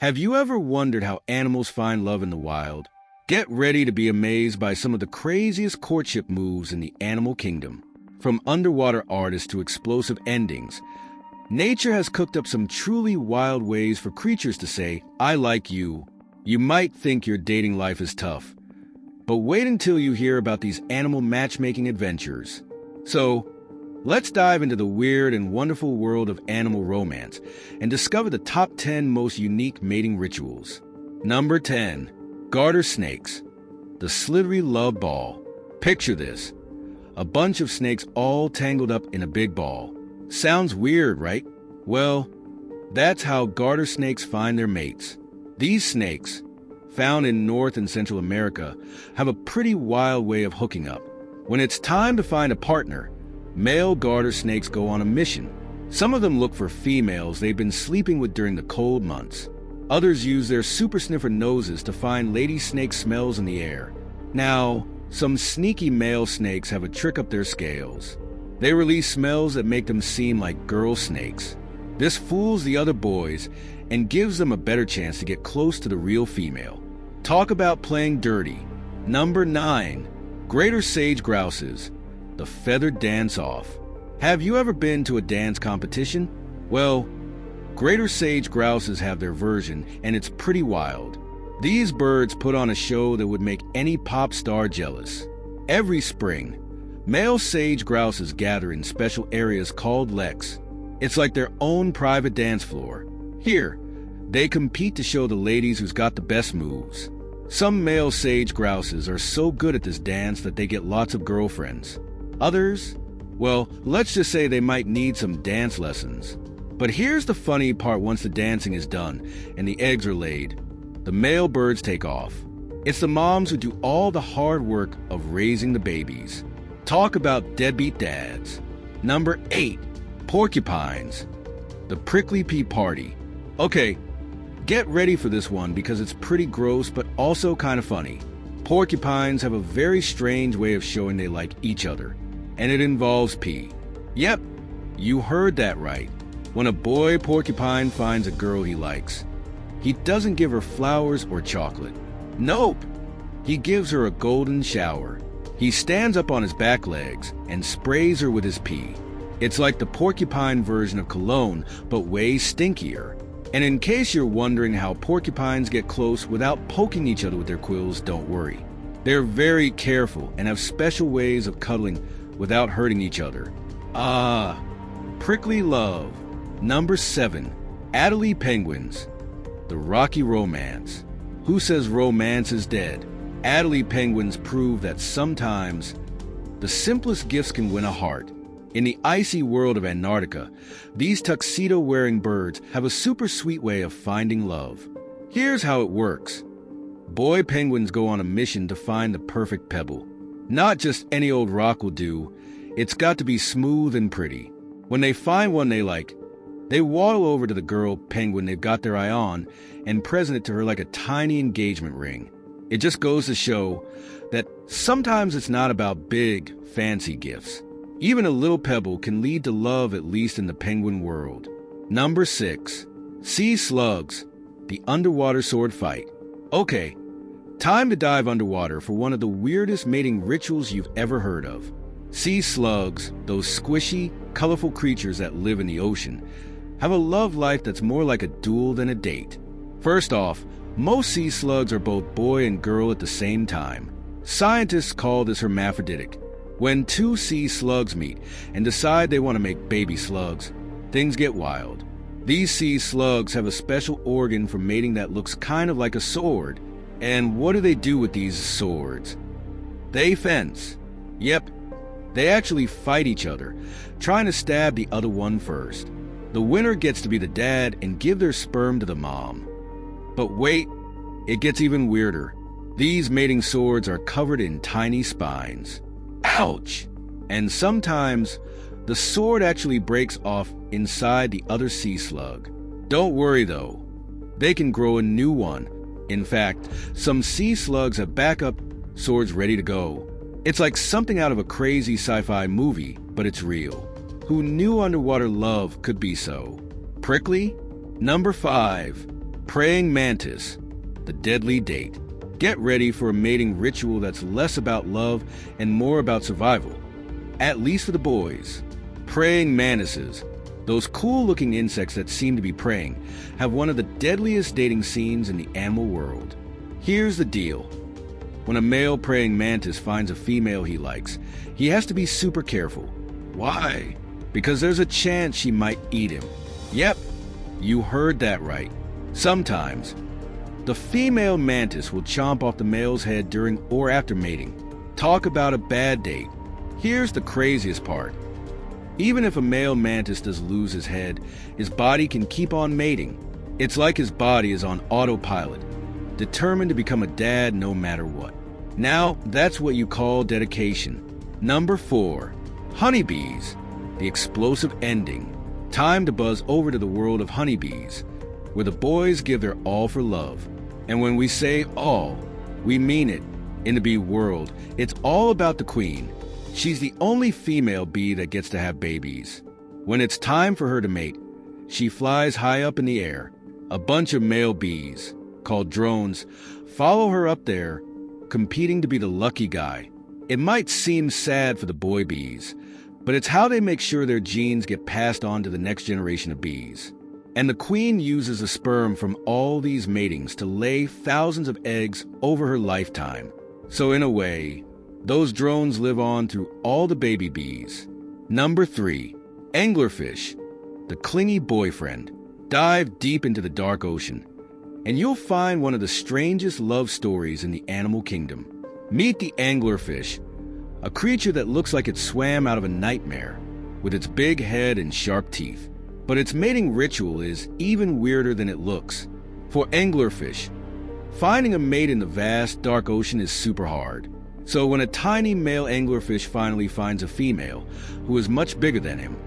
Have you ever wondered how animals find love in the wild? Get ready to be amazed by some of the craziest courtship moves in the animal kingdom. From underwater artists to explosive endings, nature has cooked up some truly wild ways for creatures to say, "I like you." You might think your dating life is tough, but wait until you hear about these animal matchmaking adventures. So, let's dive into the weird and wonderful world of animal romance and discover the top 10 most unique mating rituals. Number 10. Garter snakes. The slithery love ball. Picture this. A bunch of snakes all tangled up in a big ball. Sounds weird, right? Well, that's how garter snakes find their mates. These snakes, found in North and Central America, have a pretty wild way of hooking up. When it's time to find a partner, male garter snakes go on a mission. Some of them look for females they've been sleeping with during the cold months. Others use their super sniffer noses to find lady snake smells in the air. Now, some sneaky male snakes have a trick up their scales. They release smells that make them seem like girl snakes. This fools the other boys and gives them a better chance to get close to the real female. Talk about playing dirty. Number 9. Greater sage grouses. The feathered dance-off. Have you ever been to a dance competition? Well, greater sage grouses have their version, and it's pretty wild. These birds put on a show that would make any pop star jealous. Every spring, male sage grouses gather in special areas called leks. It's like their own private dance floor. Here, they compete to show the ladies who's got the best moves. Some male sage grouses are so good at this dance that they get lots of girlfriends. Others, well, let's just say they might need some dance lessons. But here's the funny part once the dancing is done and the eggs are laid. The male birds take off. It's the moms who do all the hard work of raising the babies. Talk about deadbeat dads. Number 8. Porcupines. The prickly pea party. Okay, get ready for this one because it's pretty gross but also kind of funny. Porcupines have a very strange way of showing they like each other, and it involves pee. Yep, you heard that right. When a boy porcupine finds a girl he likes, he doesn't give her flowers or chocolate. Nope, he gives her a golden shower. He stands up on his back legs and sprays her with his pee. It's like the porcupine version of cologne, but way stinkier. And in case you're wondering how porcupines get close without poking each other with their quills, don't worry. They're very careful and have special ways of cuddling without hurting each other. Prickly love. Number 7. Adelie penguins. The rocky romance. Who says romance is dead? Adelie penguins prove that sometimes the simplest gifts can win a heart. In the icy world of Antarctica, these tuxedo-wearing birds have a super sweet way of finding love. Here's how it works. Boy penguins go on a mission to find the perfect pebble. Not just any old rock will do. It's got to be smooth and pretty. When they find one they like, they waddle over to the girl penguin they've got their eye on and present it to her like a tiny engagement ring. It just goes to show that sometimes it's not about big, fancy gifts. Even a little pebble can lead to love, at least in the penguin world. Number 6. Sea slugs. The underwater sword fight. Okay, time to dive underwater for one of the weirdest mating rituals you've ever heard of. Sea slugs, those squishy, colorful creatures that live in the ocean, have a love life that's more like a duel than a date. First off, most sea slugs are both boy and girl at the same time. Scientists call this hermaphroditic. When two sea slugs meet and decide they want to make baby slugs, things get wild. These sea slugs have a special organ for mating that looks kind of like a sword. And what do they do with these swords? They fence. Yep, they actually fight each other, trying to stab the other one first. The winner gets to be the dad and give their sperm to the mom. But wait, it gets even weirder. These mating swords are covered in tiny spines. Ouch! And sometimes, the sword actually breaks off inside the other sea slug. Don't worry though, they can grow a new one. In fact, some sea slugs have backup swords ready to go. It's like something out of a crazy sci-fi movie, but it's real. Who knew underwater love could be so? Prickly? Number 5. Praying mantis, the deadly date. Get ready for a mating ritual that's less about love and more about survival. At least for the boys. Praying mantises, those cool-looking insects that seem to be praying, have one of the deadliest dating scenes in the animal world. Here's the deal. When a male praying mantis finds a female he likes, he has to be super careful. Why? Because there's a chance she might eat him. Yep, you heard that right. Sometimes, the female mantis will chomp off the male's head during or after mating. Talk about a bad date. Here's the craziest part. Even if a male mantis does lose his head, his body can keep on mating. It's like his body is on autopilot, determined to become a dad no matter what. Now, that's what you call dedication. Number 4, honeybees, the explosive ending. Time to buzz over to the world of honeybees, where the boys give their all for love. And when we say all, we mean it. In the bee world, it's all about the queen. She's the only female bee that gets to have babies. When it's time for her to mate, she flies high up in the air. A bunch of male bees, called drones, follow her up there, competing to be the lucky guy. It might seem sad for the boy bees, but it's how they make sure their genes get passed on to the next generation of bees. And the queen uses the sperm from all these matings to lay thousands of eggs over her lifetime. So in a way, those drones live on through all the baby bees. Number 3, anglerfish, the clingy boyfriend. Dive deep into the dark ocean, and you'll find one of the strangest love stories in the animal kingdom. Meet the anglerfish, a creature that looks like it swam out of a nightmare, with its big head and sharp teeth. But its mating ritual is even weirder than it looks. For anglerfish, finding a mate in the vast, dark ocean is super hard. So when a tiny male anglerfish finally finds a female who is much bigger than him,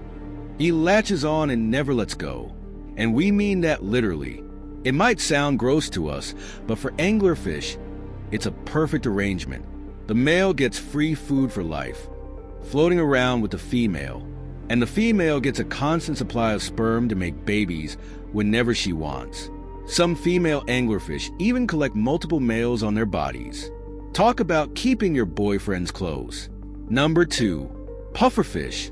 he latches on and never lets go. And we mean that literally. It might sound gross to us, but for anglerfish, it's a perfect arrangement. The male gets free food for life, floating around with the female, and the female gets a constant supply of sperm to make babies whenever she wants. Some female anglerfish even collect multiple males on their bodies. Talk about keeping your boyfriends close. Number 2, pufferfish,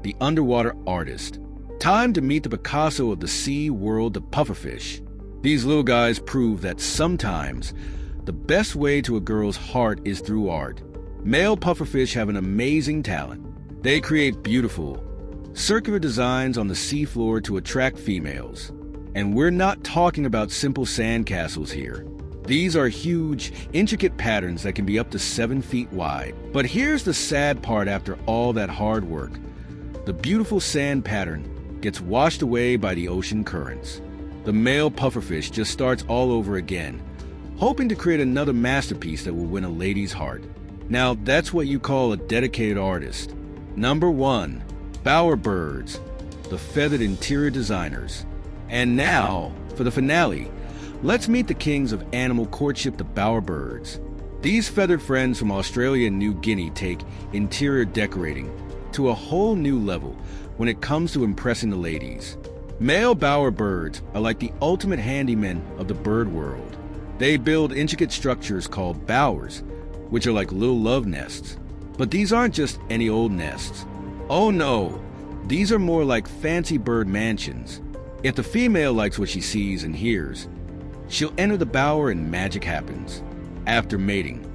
the underwater artist. Time to meet the Picasso of the sea world, the pufferfish. These little guys prove that sometimes the best way to a girl's heart is through art. Male pufferfish have an amazing talent. They create beautiful, circular designs on the seafloor to attract females. And we're not talking about simple sandcastles here. These are huge, intricate patterns that can be up to 7 feet wide. But here's the sad part after all that hard work. The beautiful sand pattern gets washed away by the ocean currents. The male pufferfish just starts all over again, hoping to create another masterpiece that will win a lady's heart. Now, that's what you call a dedicated artist. Number 1, bowerbirds, the feathered interior designers. And now, for the finale, let's meet the kings of animal courtship, the bowerbirds. These feathered friends from Australia and New Guinea take interior decorating to a whole new level when it comes to impressing the ladies. Male bowerbirds are like the ultimate handymen of the bird world. They build intricate structures called bowers, which are like little love nests. But these aren't just any old nests. Oh no, these are more like fancy bird mansions. If the female likes what she sees and hears, she'll enter the bower and magic happens. After mating,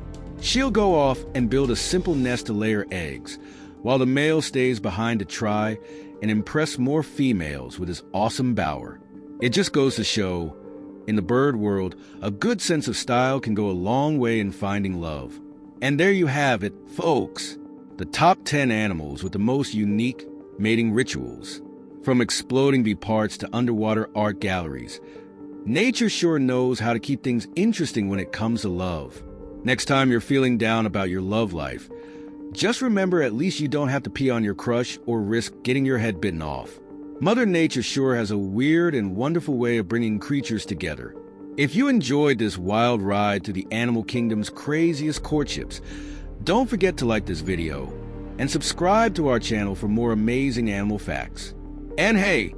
she'll go off and build a simple nest to lay her eggs, while the male stays behind to try and impress more females with his awesome bower. It just goes to show, in the bird world, a good sense of style can go a long way in finding love. And there you have it, folks. The top 10 animals with the most unique mating rituals. From exploding bee parts to underwater art galleries, nature sure knows how to keep things interesting when it comes to love. Next time you're feeling down about your love life, just remember at least you don't have to pee on your crush or risk getting your head bitten off. Mother Nature sure has a weird and wonderful way of bringing creatures together. If you enjoyed this wild ride to the animal kingdom's craziest courtships, don't forget to like this video and subscribe to our channel for more amazing animal facts. And hey,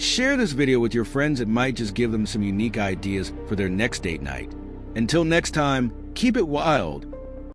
Share this video with your friends. It might just give them some unique ideas for their next date night. Until next time, keep it wild